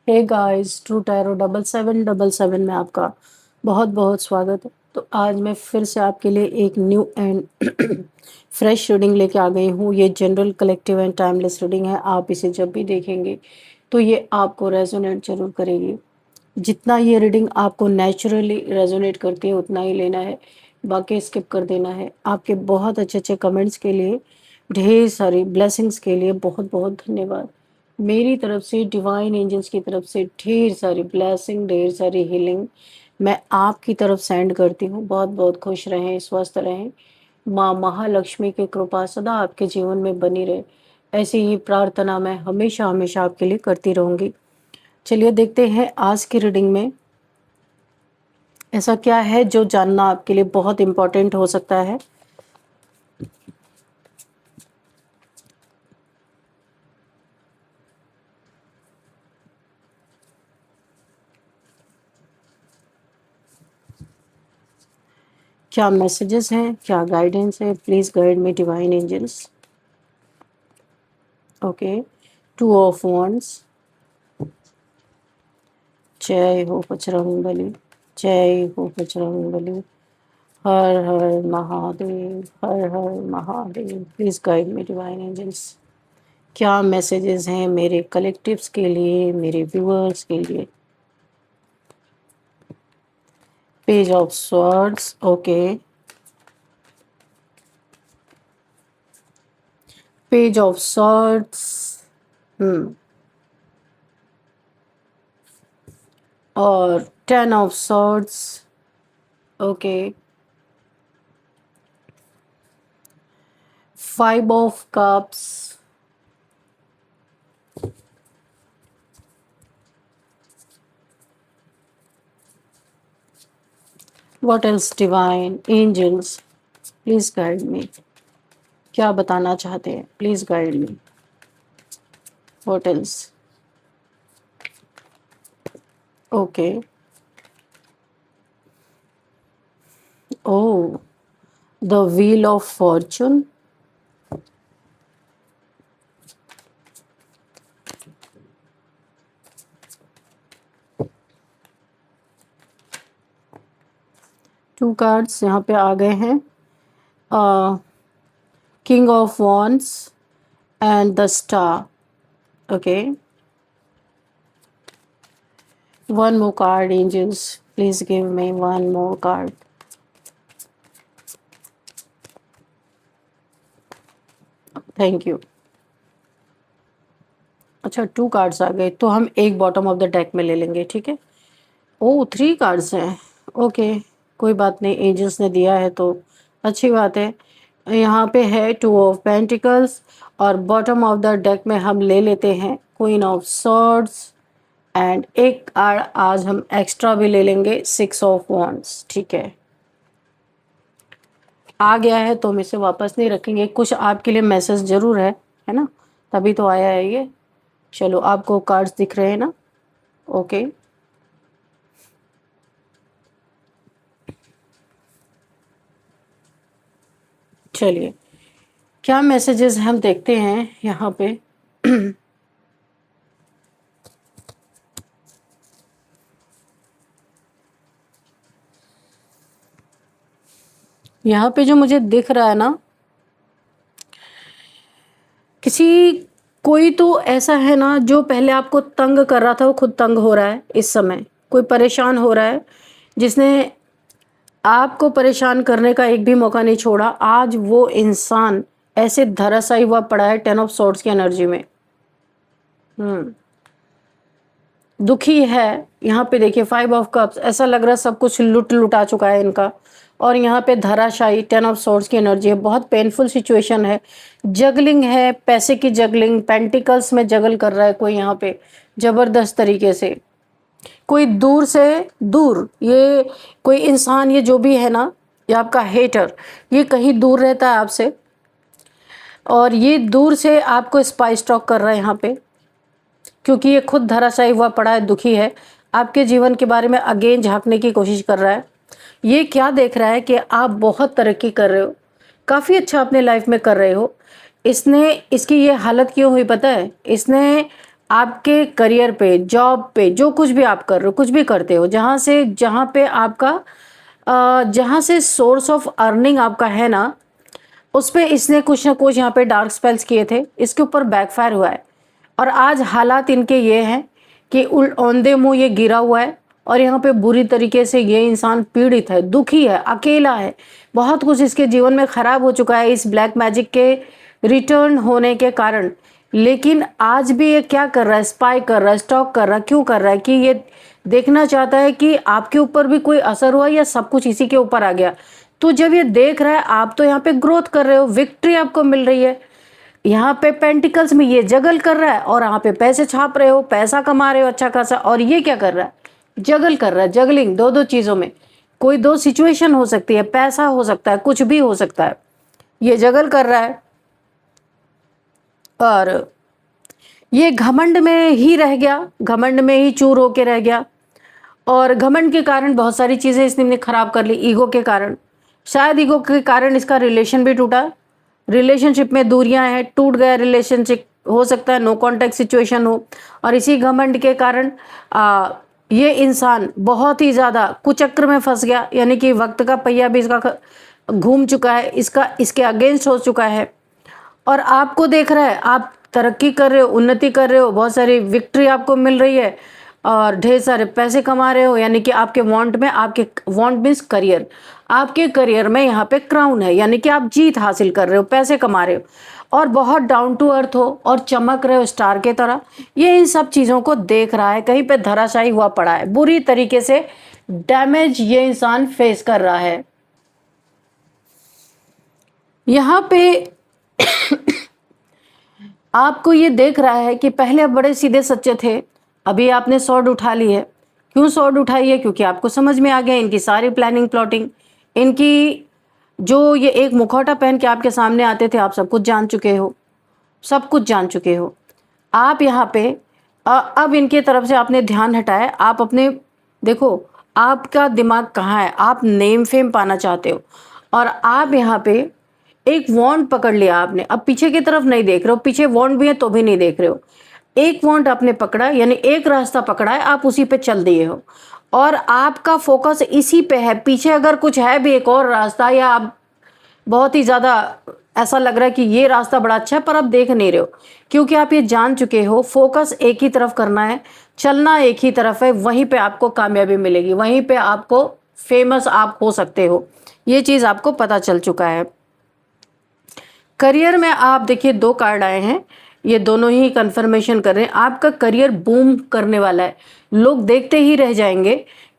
Hey guys, true tarot 7777 में आपका बहुत बहुत स्वागत है। तो आज मैं फिर से आपके लिए एक न्यू एंड फ्रेश रीडिंग लेके आ गई हूँ। ये general collective and timeless reading है। आप इसे जब भी देखेंगे तो ये आपको रेजोनेट जरूर करेगी। जितना ये रीडिंग आपको नेचुरली रेजोनेट करती है उतना ही लेना है, बाकी स्किप कर देना है। आपके बहुत अच्छे अच्छे कमेंट्स के लिए, ढेर सारी ब्लेसिंग्स के लिए बहुत बहुत धन्यवाद। मेरी तरफ से, डिवाइन एंजल्स की तरफ से ढेर सारी ब्लेसिंग, ढेर सारी हीलिंग मैं आपकी तरफ सेंड करती हूँ। बहुत बहुत खुश रहें, स्वस्थ रहें। माँ महालक्ष्मी की कृपा सदा आपके जीवन में बनी रहे, ऐसी ही प्रार्थना मैं हमेशा हमेशा आपके लिए करती रहूंगी। चलिए देखते हैं आज की रीडिंग में ऐसा क्या है जो जानना आपके लिए बहुत इम्पोर्टेंट हो सकता है। क्या मैसेजेस हैं, क्या गाइडेंस है? Please guide me divine angels. Okay, 2 of wands. जय हो बजरंगबली, जय हो बजरंगबली। हर हर महादेव, हर हर Mahadev. Please guide me divine angels. क्या मैसेजेस हैं मेरे कलेक्टिव्स के लिए, मेरे व्यूअर्स के लिए? Page of swords, okay. Page of swords, और 10 of swords, okay. 5 of cups, what else divine angels, please guide me. क्या बताना चाहते हैं? Please guide me. What else? Okay. Oh, the wheel of fortune. Two cards यहाँ पे आ गए हैं। King of wands and the star, okay. One more card angels, please give me one more card. Thank you. अच्छा, 2 cards आ गए तो हम एक बॉटम ऑफ द डेक में ले लेंगे, ठीक है। ओ, 3 कार्ड्स हैं, ओके। कोई बात नहीं, एंजल्स ने दिया है तो अच्छी बात है। यहाँ पे है 2 ऑफ पेंटिकल्स, और बॉटम ऑफ द डेक में हम ले लेते हैं क्वीन ऑफ सॉर्ड्स, एंड एक कार्ड आज हम एक्स्ट्रा भी ले लेंगे, 6 ऑफ वॉन्ड्स, ठीक है। आ गया है तो हम इसे वापस नहीं रखेंगे। कुछ आपके लिए मैसेज जरूर है ना, तभी तो आया है ये। चलो, आपको कार्ड्स दिख रहे हैं ना? ओके। चलिए, क्या मैसेजेस हम देखते हैं यहाँ पे। यहाँ पे जो मुझे दिख रहा है ना, किसी कोई तो ऐसा है ना जो पहले आपको तंग कर रहा था, वो खुद तंग हो रहा है इस समय। कोई परेशान हो रहा है, जिसने आपको परेशान करने का एक भी मौका नहीं छोड़ा। आज वो इंसान ऐसे धराशायी हुआ पड़ा है 10 ऑफ स्वॉर्ड्स की एनर्जी में। दुखी है। यहाँ पे देखिए 5 ऑफ कप्स, ऐसा लग रहा है सब कुछ लुट लुटा चुका है इनका। और यहाँ पे धराशायी 10 ऑफ स्वॉर्ड्स की एनर्जी है। बहुत पेनफुल सिचुएशन है। जगलिंग है, पैसे की जगलिंग, पेंटिकल्स में जगल कर रहा है कोई यहाँ पे जबरदस्त तरीके से। कोई दूर से दूर, ये कोई इंसान, ये जो भी है ना, ये आपका हेटर, ये कहीं दूर रहता है आपसे, और ये दूर से आपको स्पाई स्टॉक कर रहा है यहाँ पे, क्योंकि ये खुद धराशायी हुआ पड़ा है, दुखी है। आपके जीवन के बारे में अगेन झांकने की कोशिश कर रहा है। ये क्या देख रहा है कि आप बहुत तरक्की कर रहे हो, काफ़ी अच्छा अपने लाइफ में कर रहे हो। इसने, इसकी ये हालत क्यों हुई पता है? इसने आपके करियर पे, जॉब पे, जो कुछ भी आप कर रहे हो, कुछ भी करते हो, जहाँ पे आपका जहाँ से सोर्स ऑफ अर्निंग आपका है ना, उस पे इसने कुछ ना कुछ यहाँ पे डार्क स्पेल्स किए थे, इसके ऊपर बैकफायर हुआ है। और आज हालात इनके ये हैं कि औंधे मुंह ये गिरा हुआ है और यहाँ पे बुरी तरीके से ये इंसान पीड़ित है, दुखी है, अकेला है, बहुत कुछ इसके जीवन में खराब हो चुका है इस ब्लैक मैजिक के रिटर्न होने के कारण। लेकिन आज भी ये क्या कर रहा है, स्पाई कर रहा है, स्टॉक कर रहा है। क्यों कर रहा है? कि ये देखना चाहता है कि आपके ऊपर भी कोई असर हुआ या सब कुछ इसी के ऊपर आ गया। तो जब ये देख रहा है, आप तो यहाँ पे ग्रोथ कर रहे हो, विक्ट्री आपको मिल रही है, यहाँ पे पेंटिकल्स में ये जगल कर रहा है और यहाँ पे पैसे छाप रहे हो, पैसा कमा रहे हो अच्छा खासा, और ये क्या कर रहा है, जगल कर रहा है, जगलिंग दो दो चीजों में। कोई दो सिचुएशन हो सकती है, पैसा हो सकता है, कुछ भी हो सकता है, ये जगल कर रहा है। और ये घमंड में ही रह गया, घमंड में ही चूर होके रह गया, और घमंड के कारण बहुत सारी चीजें इसने खराब कर ली, ईगो के कारण। शायद ईगो के कारण इसका रिलेशन भी टूटा, रिलेशनशिप में दूरियां हैं, टूट गया रिलेशनशिप, हो सकता है नो कांटेक्ट सिचुएशन हो। और इसी घमंड के कारण ये इंसान बहुत ही ज़्यादा कुचक्र में फंस गया, यानी कि वक्त का पहिया भी इसका घूम चुका है, इसके अगेंस्ट हो चुका है। और आपको देख रहा है, आप तरक्की कर रहे हो, उन्नति कर रहे हो, बहुत सारी विक्ट्री आपको मिल रही है और ढेर सारे पैसे कमा रहे हो, यानी कि आपके वांट मीन्स करियर, आपके करियर में यहाँ पे क्राउन है, यानी कि आप जीत हासिल कर रहे हो, पैसे कमा रहे हो और बहुत डाउन टू अर्थ हो और चमक रहे हो स्टार के तरह। ये इन सब चीज़ों को देख रहा है, कहीं पे धराशायी हुआ पड़ा है, बुरी तरीके से डैमेज ये इंसान फेस कर रहा है। यहाँ पे आपको ये देख रहा है कि पहले आप बड़े सीधे सच्चे थे, अभी आपने सॉर्ड उठा ली है। क्यों सॉर्ड उठाई है? क्योंकि आपको समझ में आ गया इनकी सारी प्लानिंग प्लॉटिंग, इनकी जो ये एक मुखौटा पहन के आपके सामने आते थे, आप सब कुछ जान चुके हो, सब कुछ जान चुके हो। आप यहाँ पे अब इनके तरफ से आपने ध्यान हटाया, आप अपने देखो आपका दिमाग कहाँ है, आप नेम फेम पाना चाहते हो और आप यहाँ पे एक वॉन्ड पकड़ लिया आपने, अब पीछे की तरफ नहीं देख रहे हो, पीछे वॉन्ड भी है तो भी नहीं देख रहे हो, एक वॉन्ड आपने पकड़ा, यानी एक रास्ता पकड़ा है, आप उसी पे चल दिए हो और आपका फोकस इसी पे है। पीछे अगर कुछ है भी एक और रास्ता, या आप बहुत ही ज़्यादा ऐसा लग रहा है कि ये रास्ता बड़ा अच्छा है, पर आप देख नहीं रहे हो, क्योंकि आप ये जान चुके हो फोकस एक ही तरफ करना है, चलना एक ही तरफ है, वहीं पे आपको कामयाबी मिलेगी, वहीं पे आपको फेमस आप हो सकते हो, ये चीज़ आपको पता चल चुका है। करियर में आप देखिए 2 कार्ड आए हैं, ये दोनों ही कंफर्मेशन कर रहे हैं आपका करियर बूम करने वाला है, लोग देखते ही रह जाएंगे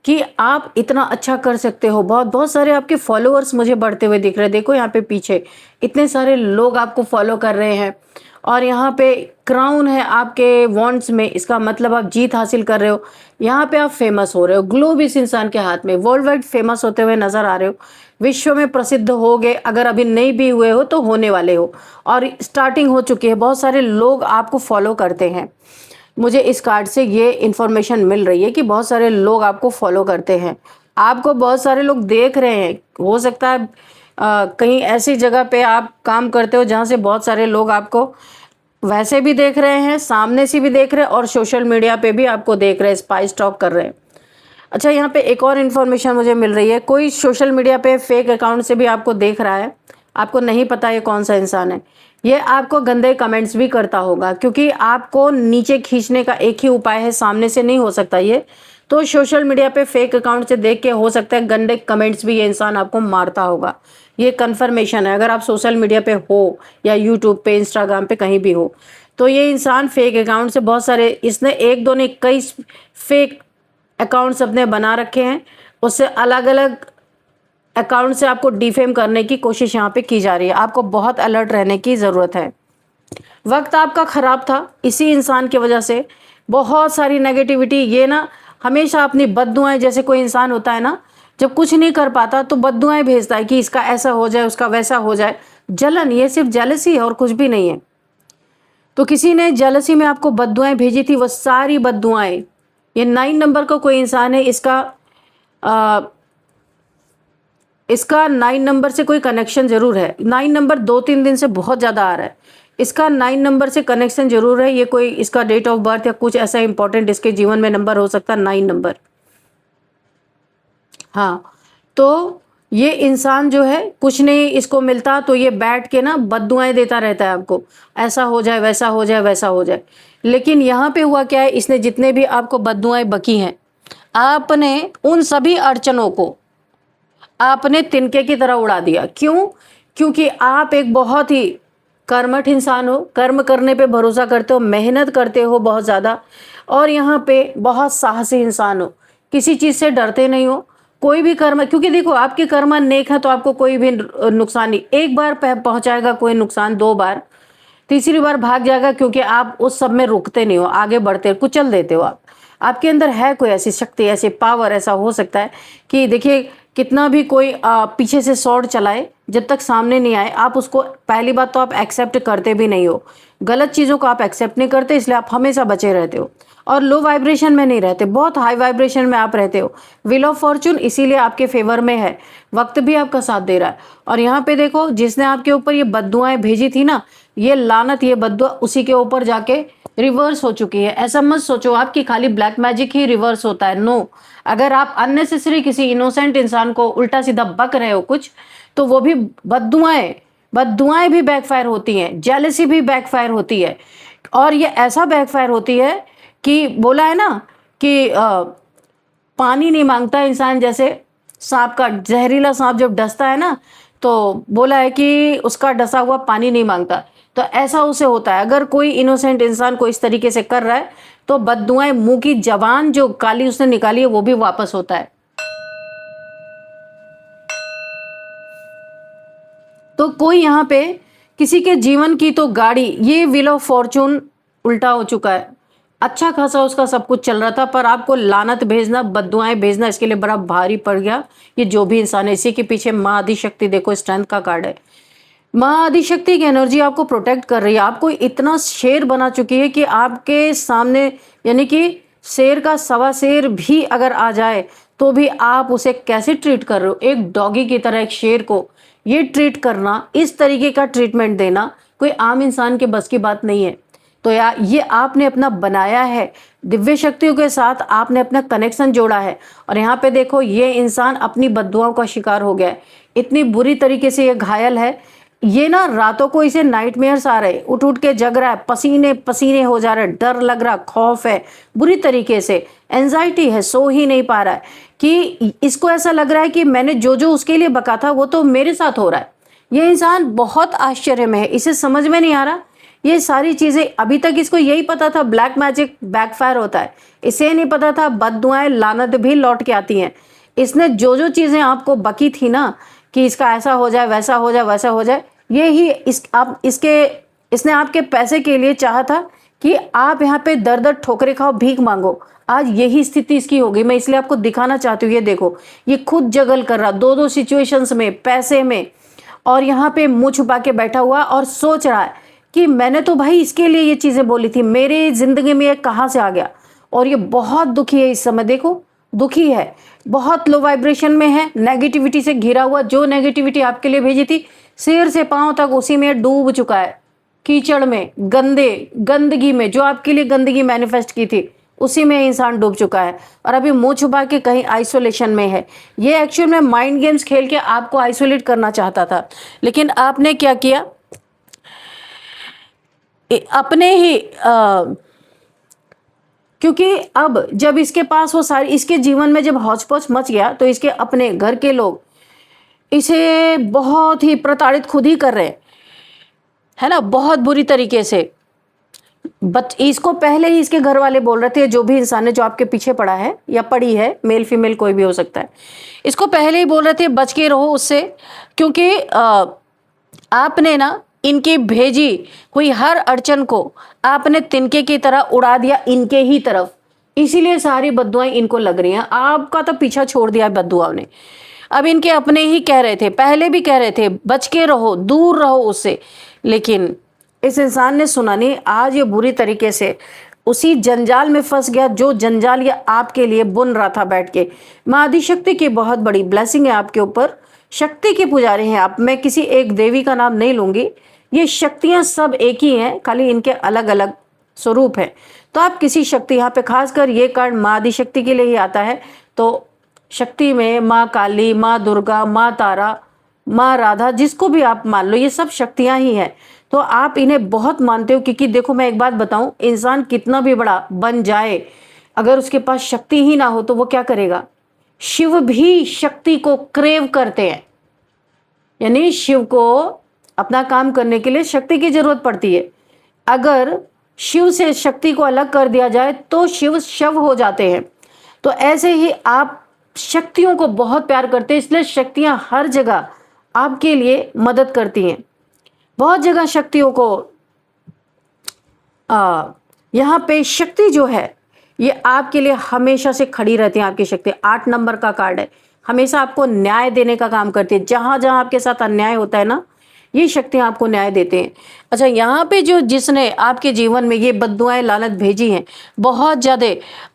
कि आप इतना अच्छा कर सकते हो। बहुत बहुत सारे आपके फॉलोअर्स मुझे बढ़ते हुए दिख रहे हैं, देखो यहाँ पे पीछे इतने सारे लोग आपको फॉलो कर रहे हैं और यहाँ पे क्राउन है आपके वॉन्ट्स में, इसका मतलब आप जीत हासिल कर रहे हो, यहाँ पे आप फेमस हो रहे हो, ग्लोब इस इंसान के हाथ में, वर्ल्ड वाइड फेमस होते हुए नजर आ रहे हो, विश्व में प्रसिद्ध हो गए, अगर अभी नहीं भी हुए हो तो होने वाले हो और स्टार्टिंग हो चुकी है, बहुत सारे लोग आपको फॉलो करते हैं। मुझे इस कार्ड से ये इन्फॉर्मेशन मिल रही है कि बहुत सारे लोग आपको फॉलो करते हैं, आपको बहुत सारे लोग देख रहे हैं, हो सकता है कहीं ऐसी जगह पे आप काम करते हो जहाँ से बहुत सारे लोग आपको वैसे भी देख रहे हैं, सामने से भी देख रहे हैं और सोशल मीडिया पे भी आपको देख रहे हैं, स्पाई स्टॉक कर रहे हैं। अच्छा, यहाँ पे एक और इन्फॉर्मेशन मुझे मिल रही है, कोई सोशल मीडिया पे फेक अकाउंट से भी आपको देख रहा है, आपको नहीं पता ये कौन सा इंसान है, ये आपको गंदे कमेंट्स भी करता होगा, क्योंकि आपको नीचे खींचने का एक ही उपाय है, सामने से नहीं हो सकता ये, तो सोशल मीडिया पे फेक अकाउंट से देख के हो सकता है गंदे कमेंट्स भी ये इंसान आपको मारता होगा, ये कन्फर्मेशन है। अगर आप सोशल मीडिया पे हो या यूट्यूब पे, इंस्टाग्राम पे, कहीं भी हो, तो ये इंसान फेक अकाउंट से बहुत सारे, इसने एक दो नहीं कई फेक अकाउंट्स अपने बना रखे हैं, उससे अलग अलग अकाउंट से आपको डिफेम करने की कोशिश यहाँ पे की जा रही है, आपको बहुत अलर्ट रहने की ज़रूरत है। वक्त आपका ख़राब था इसी इंसान की वजह से, बहुत सारी नेगेटिविटी, ये ना हमेशा अपनी बद्दुआएं, जैसे कोई इंसान होता है ना, जब कुछ नहीं कर पाता तो बद्दुआएं भेजता है कि इसका ऐसा हो जाए, उसका वैसा हो जाए, जलन, ये सिर्फ जेलसी है और कुछ भी नहीं है। तो किसी ने जेलसी में आपको बद्दुआएं भेजी थी, वो सारी बद्दुआएं, ये 9 नंबर का कोई इंसान है, इसका 9 नंबर से कोई कनेक्शन जरूर है, 9 नंबर 2-3 दिन से बहुत ज़्यादा आ रहा है, इसका 9 नंबर से कनेक्शन जरूर है। ये कोई इसका डेट ऑफ बर्थ या कुछ ऐसा इंपॉर्टेंट इसके जीवन में नंबर हो सकता है, 9 नंबर। हाँ, तो ये इंसान जो है कुछ नहीं इसको मिलता तो ये बैठ के ना बद्दुआएं देता रहता है आपको, ऐसा हो जाए, वैसा हो जाए, वैसा हो जाए। लेकिन यहाँ पे हुआ क्या है, इसने जितने भी आपको बद्दुआएं बकी हैं, आपने उन सभी अड़चनों को आपने तिनके की तरह उड़ा दिया। क्यों? क्योंकि आप एक बहुत ही कर्मठ इंसान हो, कर्म करने पे भरोसा करते हो, मेहनत करते हो बहुत ज़्यादा, और यहाँ पे बहुत साहसी इंसान हो, किसी चीज़ से डरते नहीं हो। कोई भी कर्म, क्योंकि देखो आपके कर्म नेक है तो आपको कोई भी नुकसान नहीं, एक बार पहुंचाएगा कोई नुकसान, 2 बार, तीसरी बार भाग जाएगा, क्योंकि आप उस सब में रुकते नहीं हो, आगे बढ़ते, कुचल देते हो आप। आपके अंदर है कोई ऐसी शक्ति, ऐसी पावर, ऐसा हो सकता है कि देखिए कितना भी कोई पीछे से शॉट चलाए, जब तक सामने नहीं आए आप उसको, पहली बात तो आप एक्सेप्ट करते भी नहीं हो, गलत चीज़ों को आप एक्सेप्ट नहीं करते, इसलिए आप हमेशा बचे रहते हो और लो वाइब्रेशन में नहीं रहते, बहुत हाई वाइब्रेशन में आप रहते हो। व्हील ऑफ फॉर्चून इसीलिए आपके फेवर में है, वक्त भी आपका साथ दे रहा है। और यहाँ पे देखो जिसने आपके ऊपर ये बद्दुआएं भेजी थी ना, ये लानत, ये बद्दुआ उसी के ऊपर जाके रिवर्स हो चुकी है। ऐसा मत सोचो आप कि खाली ब्लैक मैजिक ही रिवर्स होता है, नो। अगर आप अननेसेसरी किसी इनोसेंट इंसान को उल्टा सीधा बक रहे हो कुछ, तो वो भी बद्दुआएं बद्दुआएं भी बैकफायर होती हैं, जेलसी भी बैकफायर होती है। और ये ऐसा बैकफायर होती है कि बोला है ना कि पानी नहीं मांगता इंसान, जैसे सांप का, जहरीला सांप जब डसता है ना, तो बोला है कि उसका डसा हुआ पानी नहीं मांगता, तो ऐसा उसे होता है। अगर कोई इनोसेंट इंसान को इस तरीके से कर रहा है तो बद्दुआएं, मुंह की जबान जो काली उसने निकाली है वो भी वापस होता है। तो कोई यहाँ पे किसी के जीवन की तो गाड़ी, ये व्हील ऑफ फॉर्चून उल्टा हो चुका है, अच्छा खासा उसका सब कुछ चल रहा था, पर आपको लानत भेजना, बद्दुआएं भेजना, इसके लिए बड़ा भारी पड़ गया ये जो भी इंसान है। इसी के पीछे माँ आदिशक्ति, देखो स्ट्रेंथ का कार्ड है, माँ आदिशक्ति की एनर्जी आपको प्रोटेक्ट कर रही है, आपको इतना शेर बना चुकी है कि आपके सामने, यानी कि शेर का सवा शेर भी अगर आ जाए तो भी आप उसे कैसे ट्रीट कर रहे हो, एक डॉगी की तरह एक शेर को ये ट्रीट करना, इस तरीके का ट्रीटमेंट देना कोई आम इंसान के बस की बात नहीं है। तो यार ये आपने अपना बनाया है, दिव्य शक्तियों के साथ आपने अपना कनेक्शन जोड़ा है, और यहाँ पे देखो ये इंसान अपनी बद्दुआओं का शिकार हो गया है, इतनी बुरी तरीके से ये घायल है। ये ना रातों को इसे नाइटमेयर्स आ रहे, उठ उठ के जग रहा है, पसीने पसीने हो जा रहे, डर लग रहा, खौफ है, बुरी तरीके से एंजाइटी है, सो ही नहीं पा रहा है, कि इसको ऐसा लग रहा है कि मैंने जो जो उसके लिए बका था वो तो मेरे साथ हो रहा है। ये इंसान बहुत आश्चर्य में है, इसे समझ में नहीं आ रहा ये सारी चीजें। अभी तक इसको यही पता था ब्लैक मैजिक बैकफायर होता है, इसे नहीं पता था बद्दुआएं, लानत भी लौट के आती हैं। इसने जो जो चीजें आपको बकी थी ना कि इसका ऐसा हो जाए, वैसा हो जाए, वैसा हो जाए, ये ही इसने आपके पैसे के लिए चाहा था कि आप यहाँ पे दर दर ठोकरे खाओ, भीख मांगो। आज यही स्थिति इसकी होगी, मैं इसलिए आपको दिखाना चाहती हूँ। ये देखो, ये खुद जगल कर रहा, दो दो सिचुएशंस में, पैसे में, और यहाँ पे मुंह छुपा के बैठा हुआ और सोच रहा है कि मैंने तो भाई इसके लिए ये चीजें बोली थी, मेरे जिंदगी में ये कहाँ से आ गया। और ये बहुत दुखी है इस समय, देखो दुखी है, बहुत लो वाइब्रेशन में है, नेगेटिविटी से घिरा हुआ। जो नेगेटिविटी आपके लिए भेजी थी, सिर से पांव तक उसी में डूब चुका है, कीचड़ में, गंदगी में, जो आपके लिए गंदगी मैनिफेस्ट की थी उसी में इंसान डूब चुका है, और अभी मुंह छुपा के कहीं आइसोलेशन में है। ये एक्चुअल में माइंड गेम्स खेल के आपको आइसोलेट करना चाहता था, लेकिन आपने क्या किया, अपने ही क्योंकि अब जब इसके पास वो सारी, इसके जीवन में जब हौच पौच मच गया, तो इसके अपने घर के लोग इसे बहुत ही प्रताड़ित खुद ही कर रहे हैं, है ना, बहुत बुरी तरीके से। इसको पहले ही इसके घर वाले बोल रहे थे, जो भी इंसान है जो आपके पीछे पड़ा है या पड़ी है, मेल फीमेल कोई भी हो सकता है, इसको पहले ही बोल रहे थे बच के रहो उससे, क्योंकि आपने ना इनकी भेजी हुई हर अड़चन को आपने तिनके की तरह उड़ा दिया इनके ही तरफ, इसीलिए सारी बद्दुआएं इनको लग रही हैं। आपका तो पीछा छोड़ दिया बद्दुआओं ने। अब इनके अपने ही कह रहे थे, पहले भी कह रहे थे बच के रहो, दूर रहो उससे, लेकिन इस इंसान ने सुना नहीं। आज ये बुरी तरीके से उसी जंजाल में फंस गया, जो जंजाल ये आपके लिए बुन रहा था बैठ के। माँ आदिशक्ति की बहुत बड़ी ब्लेसिंग है आपके ऊपर, शक्ति के पुजारी हैं आप। मैं किसी एक देवी का नाम नहीं लूंगी, ये शक्तियां सब एक ही हैं, खाली इनके अलग अलग स्वरूप है। तो आप किसी शक्ति, यहाँ पे खासकर ये कार्ड माँ आदिशक्ति के लिए ही आता है। तो शक्ति में माँ काली, माँ दुर्गा, माँ तारा, माँ राधा, जिसको भी आप मान लो, ये सब शक्तियां ही हैं। तो आप इन्हें बहुत मानते हो, क्योंकि देखो मैं एक बात बताऊं, इंसान कितना भी बड़ा बन जाए, अगर उसके पास शक्ति ही ना हो तो वो क्या करेगा। शिव भी शक्ति को क्रेव करते हैं, यानी शिव को अपना काम करने के लिए शक्ति की जरूरत पड़ती है। अगर शिव से शक्ति को अलग कर दिया जाए तो शिव शव हो जाते हैं। तो ऐसे ही आप शक्तियों को बहुत प्यार करते हैं, इसलिए शक्तियां हर जगह आपके लिए मदद करती हैं। बहुत जगह शक्तियों को यहाँ पे शक्ति जो है ये आपके लिए हमेशा से खड़ी रहती है। आपकी शक्ति 8 नंबर का कार्ड है, हमेशा आपको न्याय देने का काम करती है। जहां जहां आपके साथ अन्याय होता है ना, ये शक्तियां आपको न्याय देते हैं। अच्छा, यहाँ पे जो जिसने आपके जीवन में ये बद्दुआएं लानत भेजी हैं, बहुत ज्यादा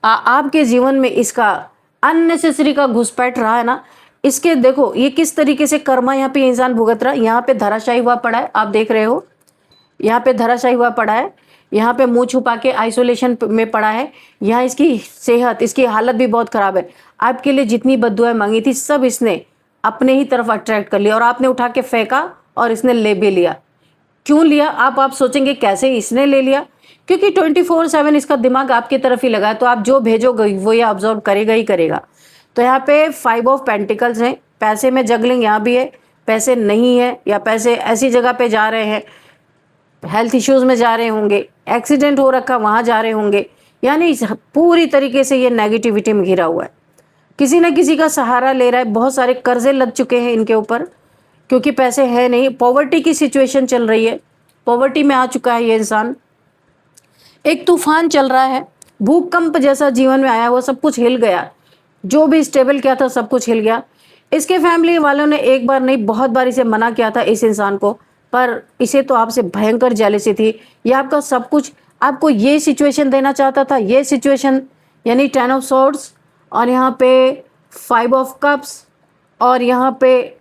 आपके जीवन में इसका अननेसेसरी का घुसपैठ रहा है ना, इसके देखो ये किस तरीके से कर्मा यहाँ पे इंसान भुगत रहा है। यहाँ पे धराशायी हुआ पड़ा है, आप देख रहे हो, यहाँ पे धराशायी हुआ पड़ा है, यहाँ पे मुंह छुपा के आइसोलेशन में पड़ा है। यहाँ इसकी सेहत, इसकी हालत भी बहुत खराब है। आपके लिए जितनी बद्दुआएं मांगी थी सब इसने अपने ही तरफ अट्रैक्ट कर लिया, और आपने उठा के फेंका और इसने ले भी लिया। क्यों लिया, आप सोचेंगे कैसे इसने ले लिया, क्योंकि 24/7 इसका दिमाग आपकी तरफ ही लगा है। तो आप जो भेजोगे वो ये ऑब्जर्व करेगा ही करेगा। तो यहाँ पे 5 ऑफ पेंटिकल्स हैं, पैसे में जगलिंग यहाँ भी है, पैसे नहीं है, या पैसे ऐसी जगह पे जा रहे हैं, हेल्थ इश्यूज में जा रहे होंगे, एक्सीडेंट हो रखा वहां जा रहे होंगे, यानी पूरी तरीके से ये नेगेटिविटी में घिरा हुआ है। किसी न किसी का सहारा ले रहा है, बहुत सारे कर्जे लग चुके हैं इनके ऊपर, क्योंकि पैसे है नहीं। पॉवर्टी की सिचुएशन चल रही है, पॉवर्टी में आ चुका है ये इंसान। एक तूफान चल रहा है, भूकंप जैसा जीवन में आया, वो सब कुछ हिल गया, जो भी स्टेबल किया था सब कुछ हिल गया। इसके फैमिली वालों ने एक बार नहीं बहुत बार इसे मना किया था इस इंसान को, पर इसे तो आपसे भयंकर जेलसी थी। ये आपका सब कुछ आपको ये सिचुएशन देना चाहता था, ये सिचुएशन, यानी 10 ऑफ सॉर्ड्स, और यहाँ पे 5 ऑफ कप्स, और यहाँ पे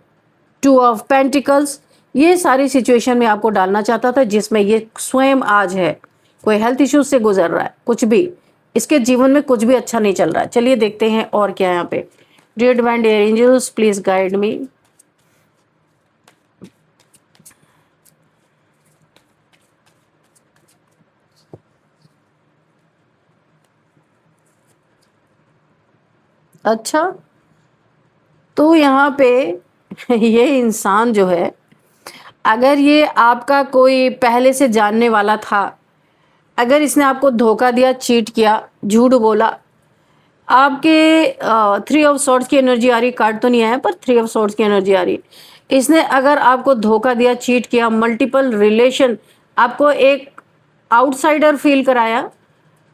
2 ऑफ पेंटिकल्स। ये सारी सिचुएशन में आपको डालना चाहता था, जिसमें ये स्वयं आज है, कोई हेल्थ इश्यूज से गुजर रहा है, कुछ भी इसके जीवन में कुछ भी अच्छा नहीं चल रहा है। चलिए देखते हैं और क्या है यहाँ पे। Dear divine dear angels, please guide me. अच्छा, तो यहाँ पे ये इंसान जो है, अगर ये आपका कोई पहले से जानने वाला था, अगर इसने आपको धोखा दिया, चीट किया, झूठ बोला, आपके 3 ऑफ सॉर्ड्स की एनर्जी आ रही, कार्ड तो नहीं आया पर 3 ऑफ सॉर्ड्स की एनर्जी आ रही। इसने अगर आपको धोखा दिया, चीट किया, मल्टीपल रिलेशन, आपको एक आउटसाइडर फील कराया,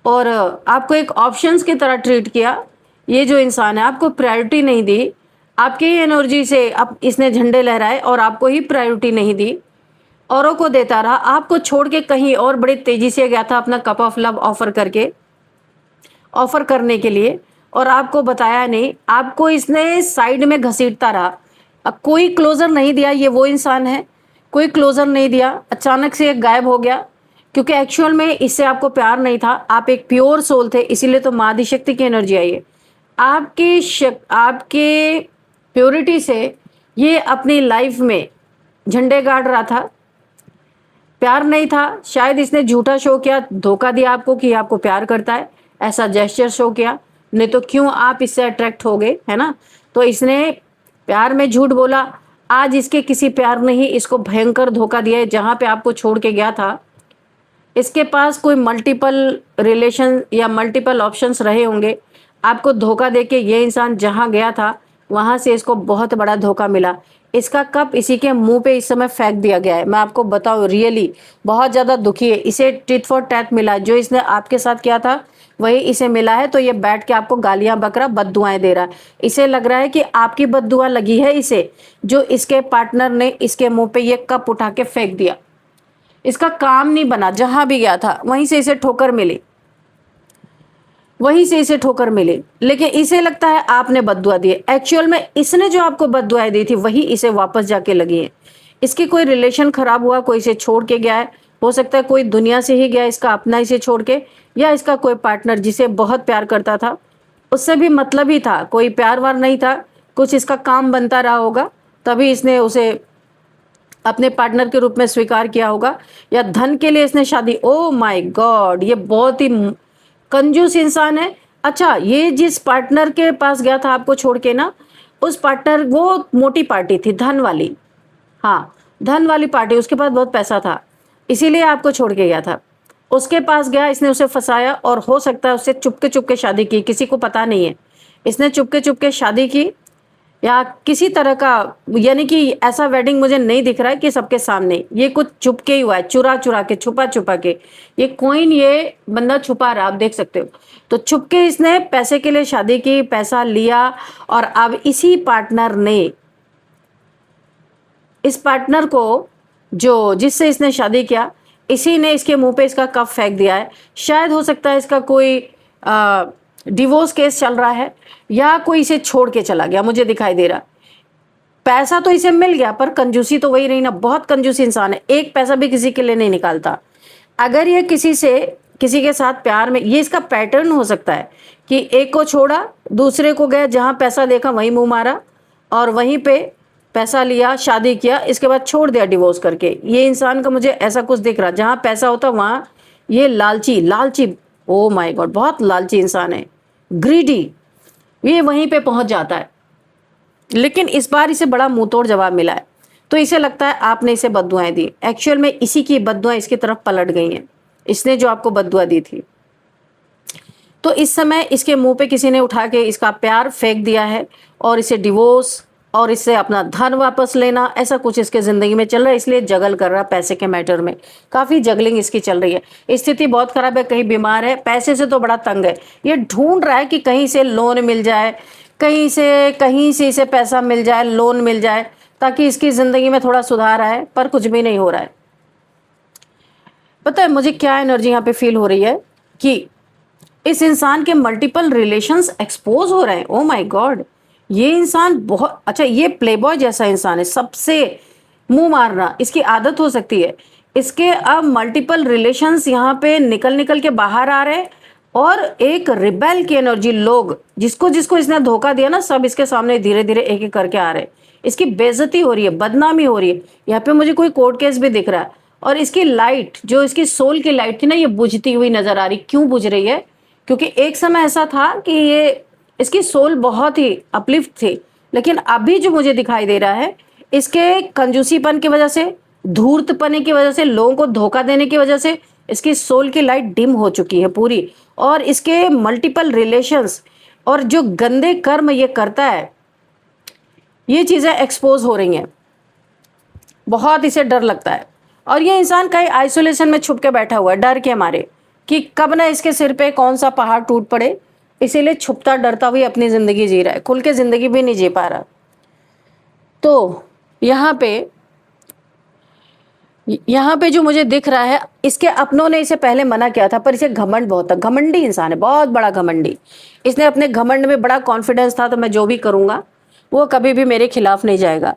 और आपको एक ऑप्शंस की तरह ट्रीट किया, ये जो इंसान है आपको प्रायोरिटी नहीं दी, आपकी एनर्जी से आप इसने झंडे लहराए और आपको ही प्रायोरिटी नहीं दी, औरों को देता रहा, आपको छोड़ के कहीं और बड़ी तेजी से गया था अपना कप ऑफ लव ऑफर करने के लिए, और आपको बताया नहीं, आपको इसने साइड में घसीटता रहा। अब कोई क्लोजर नहीं दिया, ये वो इंसान है, कोई क्लोजर नहीं दिया, अचानक से गायब हो गया, क्योंकि एक्चुअल में इससे आपको प्यार नहीं था, आप एक प्योर सोल थे, इसीलिए तो माँ आदिशक्ति की एनर्जी आई है। आपके प्योरिटी से ये अपनी लाइफ में झंडे गाड़ रहा था, प्यार नहीं था। शायद इसने झूठा शो किया, धोखा दिया आपको कि आपको प्यार करता है, ऐसा जेस्चर शो किया, नहीं तो क्यों आप इससे अट्रैक्ट हो गए, है ना। तो इसने प्यार में झूठ बोला, आज इसके किसी प्यार ने ही इसको भयंकर धोखा दिया है। जहां पे आपको छोड़ के गया था, इसके पास कोई मल्टीपल रिलेशन या मल्टीपल ऑप्शंस रहे होंगे, आपको धोखा देके ये इंसान जहां गया था वहां से इसको बहुत बड़ा धोखा मिला। इसका कप इसी के मुंह पे इस समय फेंक दिया गया है। मैं आपको बताऊं, रियली बहुत ज्यादा दुखी है, इसे टिट फॉर टैट मिला, जो इसने आपके साथ किया था वही इसे मिला है। तो ये बैठ के आपको गालियां बक रहा, बद्दुआएं दे रहा है। इसे लग रहा है कि आपकी बद्दुआ लगी है इसे, जो इसके पार्टनर ने इसके मुंह पे ये कप उठा के फेंक दिया। इसका काम नहीं बना, जहां भी गया था वहीं से इसे ठोकर मिली, वहीं से इसे ठोकर मिली, लेकिन इसे लगता है आपने बद्दुआ दी है। एक्चुअल में इसने जो आपको बद्दुआएं दी थी वही इसे वापस जाके लगी है। इसकी कोई रिलेशन खराब हुआ, कोई इसे छोड़ के गया है, हो सकता है कोई दुनिया से ही गया इसका अपना इसे छोड़ के, या इसका कोई पार्टनर जिसे बहुत प्यार करता था उससे भी मतलब ही था, कोई प्यार वार नहीं था, कुछ इसका काम बनता रहा होगा, तभी इसने उसे अपने पार्टनर के रूप में स्वीकार किया होगा, या धन के लिए इसने शादी। ओ माय गॉड, ये बहुत ही कंजूस इंसान है। अच्छा, ये जिस पार्टनर के पास गया था आपको छोड़ के ना, उस पार्टनर वो मोटी पार्टी थी, धन वाली, हाँ धन वाली पार्टी, उसके पास बहुत पैसा था, इसीलिए आपको छोड़ के गया था। उसके पास गया, इसने उसे फंसाया और हो सकता है उससे चुपके चुपके शादी की, किसी को पता नहीं है, इसने चुपके चुपके शादी की या किसी तरह का, यानी कि ऐसा वेडिंग मुझे नहीं दिख रहा है कि सबके सामने, ये कुछ चुपके ही हुआ है, चुरा चुरा के, छुपा छुपा के। ये कॉइन ये बंदा छुपा रहा, आप देख सकते हो। तो चुपके इसने पैसे के लिए शादी की, पैसा लिया, और अब इसी पार्टनर ने, इस पार्टनर को जो जिससे इसने शादी किया, इसी ने इसके मुंह पे इसका कप फेंक दिया है। शायद हो सकता है इसका कोई डिवोर्स केस चल रहा है, या कोई इसे छोड़ के चला गया, मुझे दिखाई दे रहा। पैसा तो इसे मिल गया, पर कंजूसी तो वही रही ना, बहुत कंजूस इंसान है, एक पैसा भी किसी के लिए नहीं निकालता। अगर ये किसी के साथ प्यार में, ये इसका पैटर्न हो सकता है कि एक को छोड़ा, दूसरे को गया, जहां पैसा देखा वहीं मुंह मारा, और वहीं पे पैसा लिया, शादी किया, इसके बाद छोड़ दिया डिवोर्स करके। ये इंसान का मुझे ऐसा कुछ दिख रहा, जहां पैसा होता वहां ये लालची लालची, ओ माय गॉड, बहुत लालची इंसान है, ग्रीडी, ये वहीं पे पहुंच जाता है। लेकिन इस बार इसे बड़ा मुंहतोड़ जवाब मिला है, तो इसे लगता है आपने इसे बद्दुआएं दी। एक्चुअल में इसी की बद्दुआएं इसकी तरफ पलट गई हैं, इसने जो आपको बद्दुआ दी थी। तो इस समय इसके मुंह पे किसी ने उठा के इसका प्यार फेंक दिया है, और इसे डिवोर्स और इससे अपना धन वापस लेना, ऐसा कुछ इसके जिंदगी में चल रहा है, इसलिए जगल कर रहा है पैसे के मैटर में, काफी जगलिंग इसकी चल रही है। स्थिति बहुत खराब है, कहीं बीमार है, पैसे से तो बड़ा तंग है, ये ढूंढ रहा है कि कहीं से लोन मिल जाए, कहीं से इसे पैसा मिल जाए, लोन मिल जाए, ताकि इसकी जिंदगी में थोड़ा सुधार आए, पर कुछ भी नहीं हो रहा है। पता है मुझे क्या एनर्जी यहाँ पे फील हो रही है, कि इस इंसान के मल्टीपल रिलेशंस एक्सपोज हो रहे हैं। ओ माय गॉड, ये इंसान बहुत अच्छा, ये प्लेबॉय जैसा इंसान है, सबसे मुंह मारना इसकी आदत हो सकती है। इसके अब मल्टीपल रिलेशंस यहाँ पे निकल निकल के बाहर आ रहे हैं, और एक रिबेल की एनर्जी, लोग जिसको जिसको इसने धोखा दिया ना, सब इसके सामने धीरे धीरे एक एक करके आ रहे हैं। इसकी बेइज्जती हो रही है, बदनामी हो रही है। यहाँ पे मुझे कोई कोर्ट केस भी दिख रहा है, और इसकी लाइट, जो इसकी सोल की लाइट थी ना, ये बुझती हुई नजर आ रही। क्यों बुझ रही है? क्योंकि एक समय ऐसा था कि ये इसकी सोल बहुत ही अपलिफ्ट थी, लेकिन अभी जो मुझे दिखाई दे रहा है, इसके कंजूसीपन की वजह से, धूर्तपने की वजह से, लोगों को धोखा देने की वजह से इसकी सोल की लाइट डिम हो चुकी है पूरी, और इसके मल्टीपल रिलेशंस और जो गंदे कर्म ये करता है, ये चीजें एक्सपोज हो रही हैं। बहुत इसे डर लगता है, और ये इंसान कहीं आइसोलेशन में छुप के बैठा हुआ है, डर के मारे कि कब ना इसके सिर पे कौन सा पहाड़ टूट पड़े, इसीलिए छुपता डरता हुई अपनी जिंदगी जी रहा है, खुल के जिंदगी भी नहीं जी पा रहा। तो यहाँ पे जो मुझे दिख रहा है, इसके अपनों ने इसे पहले मना किया था, पर इसे घमंड बहुत था, घमंडी इंसान है, बहुत बड़ा घमंडी। इसने अपने घमंड में बड़ा कॉन्फिडेंस था, तो मैं जो भी करूंगा वो कभी भी मेरे खिलाफ नहीं जाएगा।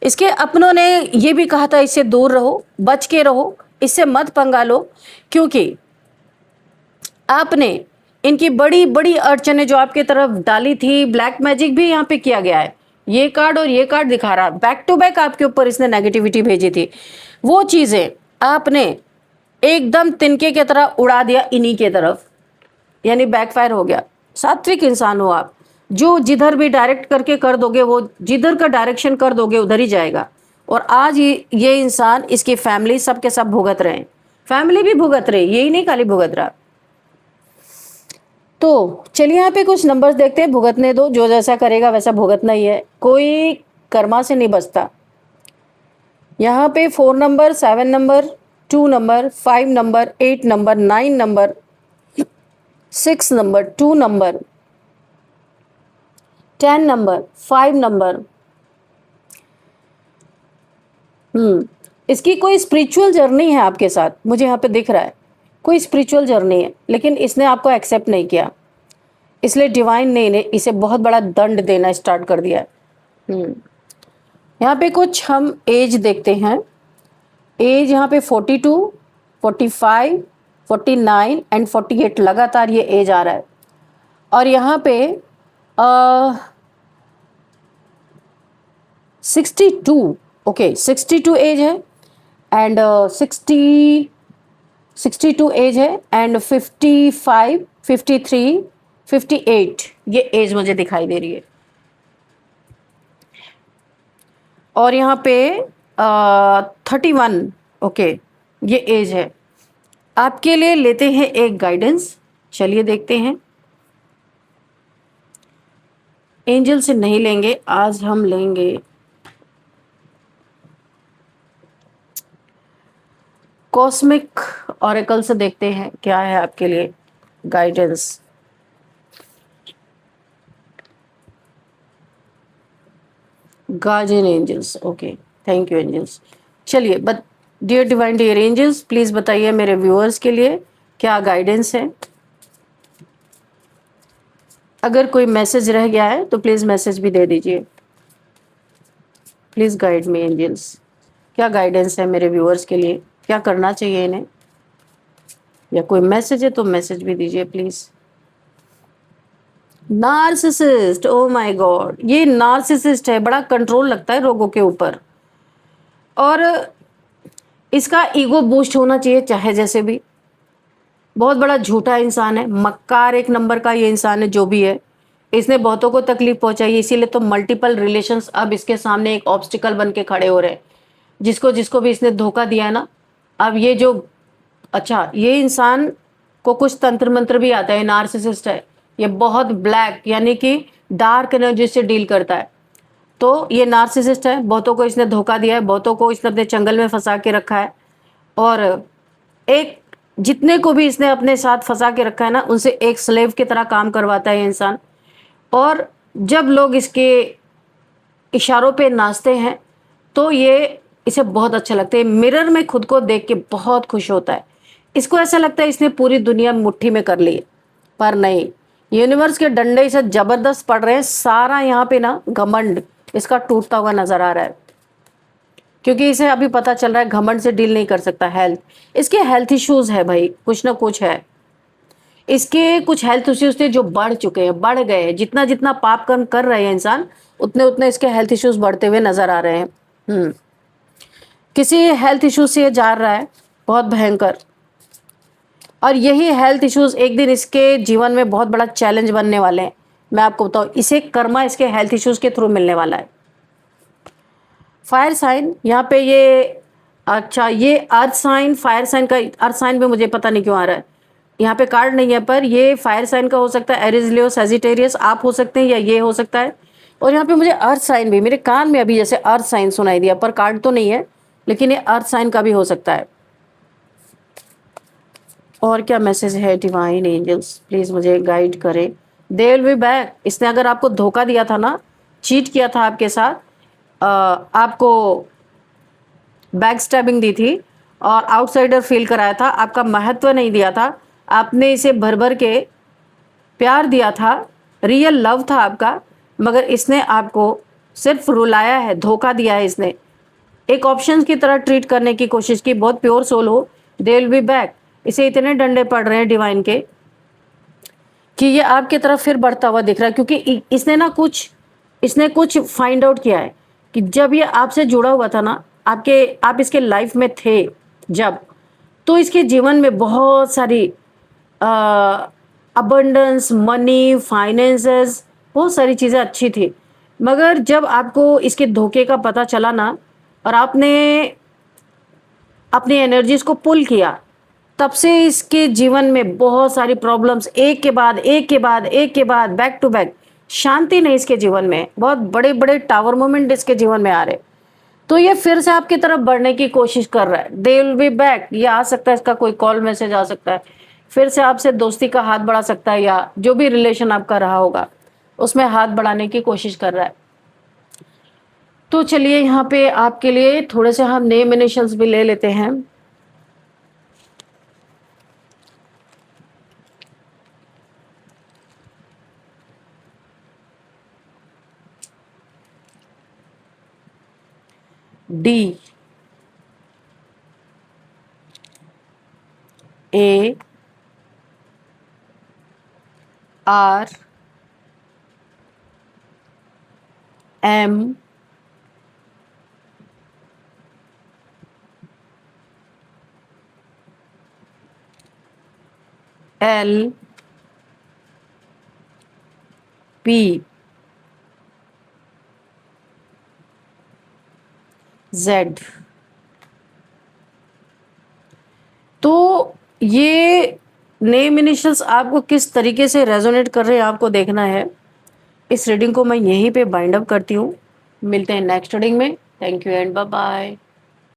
इसके अपनों ने ये भी कहा था, इससे दूर रहो, बच के रहो, इससे मत पंगा लो, क्योंकि आपने इनकी बड़ी बड़ी अड़चने जो आपके तरफ डाली थी, ब्लैक मैजिक भी यहाँ पे किया गया है। ये कार्ड और ये कार्ड दिखा रहा, बैक टू बैक आपके ऊपर इसने नेगेटिविटी भेजी थी, वो चीजें आपने एकदम तिनके की तरह उड़ा दिया इन्हीं के तरफ, यानी बैकफायर हो गया। सात्विक इंसान हो आप, जो जिधर भी डायरेक्ट करके कर दोगे, वो जिधर का डायरेक्शन कर दोगे उधर ही जाएगा। और आज ये इंसान, इसकी फैमिली, सबके सब भुगत रहे हैं, फैमिली भी भुगत रहे, यही नहीं खाली भुगत रहा। तो चलिए यहाँ पे कुछ नंबर्स देखते हैं, भुगतने दो, जो जैसा करेगा वैसा भुगतना ही है, कोई कर्मा से नहीं बचता। यहाँ पे 4 number, 7 number, 2 number, 5 number, 8 number, 9 number, 6 number, 2 number, 10 number, 5 number. इसकी कोई स्पिरिचुअल जर्नी है आपके साथ, मुझे यहाँ पे दिख रहा है, कोई स्पिरिचुअल जर्नी है, लेकिन इसने आपको एक्सेप्ट नहीं किया, इसलिए डिवाइन ने इसे बहुत बड़ा दंड देना स्टार्ट कर दिया है। यहाँ पे कुछ हम एज देखते हैं। एज यहाँ पे 42, 45, 49 एंड 48 लगातार ये एज आ रहा है। और यहाँ पे 62, ओके 62 एज है एंड 62 एज है एंड 55, 53, 58 ये एज मुझे दिखाई दे रही है। और यहाँ पे 31, ओके ये एज है। आपके लिए लेते हैं एक गाइडेंस, चलिए देखते हैं। एंजल से नहीं लेंगे आज, हम लेंगे कॉस्मिक ऑरेकल से, देखते हैं क्या है आपके लिए guidance. Guardian angels, okay thank you angels. चलिए but dear divine dear angels, please बताइए मेरे व्यूअर्स के लिए क्या गाइडेंस है। अगर कोई मैसेज रह गया है तो प्लीज मैसेज भी दे दीजिए। प्लीज गाइड मी एंजल्स, क्या गाइडेंस है मेरे व्यूअर्स के लिए, क्या करना चाहिए इन्हें, या कोई मैसेज है तो मैसेज भी दीजिए please. Narcissist, oh my God, ये नार्सिसिस्ट है, बड़ा कंट्रोल लगता है लोगों के ऊपर और इसका ईगो बूस्ट होना चाहिए चाहे जैसे भी। बहुत बड़ा झूठा इंसान है, मक्कार एक नंबर का ये इंसान है जो भी है। इसने बहुतों को तकलीफ पहुंचाई, इसीलिए तो मल्टीपल रिलेशंस अब इसके सामने एक ऑब्स्टिकल बन के खड़े हो रहे हैं। जिसको जिसको भी इसने धोखा दिया है ना, अब ये जो, अच्छा ये इंसान को कुछ तंत्र मंत्र भी आता है, नार्सिसिस्ट है ये, बहुत ब्लैक यानी कि डार्क एनर्जी से डील करता है। तो ये नार्सिसिस्ट है, बहुतों को इसने धोखा दिया है, बहुतों को इसने अपने चंगल में फंसा के रखा है और एक जितने को भी इसने अपने साथ फंसा के रखा है ना, उनसे एक स्लेव की तरह काम करवाता है ये इंसान। और जब लोग इसके इशारों पे नाचते हैं तो ये इसे बहुत अच्छा लगता है, मिरर में खुद को देख के बहुत खुश होता है। इसको ऐसा लगता है इसने पूरी दुनिया मुट्ठी में कर ली है, पर नहीं, यूनिवर्स के डंडे इसे जबरदस्त पड़ रहे हैं। सारा यहाँ पे ना घमंड इसका टूटता हुआ नजर आ रहा है, क्योंकि इसे अभी पता चल रहा है घमंड से डील नहीं कर सकता। हेल्थ, इसके हेल्थ इश्यूज है भाई, कुछ ना कुछ है इसके, कुछ हेल्थ इश्यूज थे जो बढ़ चुके हैं, बढ़ गए हैं। जितना जितना पाप कर्म कर रहे हैं इंसान, उतने उतने इसके हेल्थ इश्यूज बढ़ते हुए नजर आ रहे हैं। किसी हेल्थ इश्यूज से ये जा रहा है बहुत भयंकर, और यही हेल्थ इश्यूज एक दिन इसके जीवन में बहुत बड़ा चैलेंज बनने वाले हैं। मैं आपको बताऊं, इसे कर्मा इसके हेल्थ इश्यूज के थ्रू मिलने वाला है। फायर साइन यहाँ पे ये, अच्छा ये अर्थ साइन, फायर साइन का, अर्थ साइन में मुझे पता नहीं क्यों आ रहा है, यहाँ पे कार्ड नहीं है, पर ये फायर साइन का हो सकता है। एरिज, लियो, सेजिटेरियस आप हो सकते हैं, या ये हो सकता है। और यहाँ पे मुझे अर्थ साइन भी, मेरे कान में अभी जैसे अर्थ साइन सुनाई दिया, पर कार्ड तो नहीं है, लेकिन ये अर्थ साइन का भी हो सकता है। और क्या मैसेज है डिवाइन एंजल्स, प्लीज मुझे गाइड करें। They will be back. इसने अगर आपको धोखा दिया था ना, चीट किया था आपके साथ, आपको बैक स्टैबिंग दी थी और आउटसाइडर फील कराया था, आपका महत्व नहीं दिया था, आपने इसे भर भर के प्यार दिया था, रियल लव था आपका, मगर इसने आपको सिर्फ रुलाया है, धोखा दिया है इसने। एक ऑप्शन की तरह ट्रीट करने की कोशिश की, बहुत प्योर सोल हो, दे विल बी बैक। इसे इतने डंडे पड़ रहे हैं डिवाइन के कि ये आपकी तरफ फिर बढ़ता हुआ दिख रहा है, क्योंकि इसने कुछ फाइंड आउट किया है कि जब ये आपसे जुड़ा हुआ था ना, आप इसके लाइफ में थे जब, तो इसके जीवन में बहुत सारी अबंडेंस, मनी, फाइनेंसेस, बहुत सारी चीज़ें अच्छी थी। मगर जब आपको इसके धोखे का पता चला ना, और आपने अपनी एनर्जीज को पुल किया, तब से इसके जीवन में बहुत सारी प्रॉब्लम्स एक के बाद एक के बाद एक के बाद बैक टू बैक, शांति नहीं इसके जीवन में, बहुत बड़े बड़े टावर मोमेंट इसके जीवन में आ रहे। तो ये फिर से आपकी तरफ बढ़ने की कोशिश कर रहा है। दे विल बी बैक, ये आ सकता है, इसका कोई कॉल मैसेज आ सकता है, फिर से आपसे दोस्ती का हाथ बढ़ा सकता है, या जो भी रिलेशन आपका रहा होगा उसमें हाथ बढ़ाने की कोशिश कर रहा है। तो चलिए यहाँ पे आपके लिए थोड़े से हम नेम इनिशियल्स भी ले लेते हैं। D, A, R, M, L, P, Z. तो ये नेम इनिशियल्स आपको किस तरीके से रेजोनेट कर रहे हैं आपको देखना है। इस रीडिंग को मैं यहीं पे बाइंड अप करती हूँ। मिलते हैं नेक्स्ट रीडिंग में। Thank you and bye bye.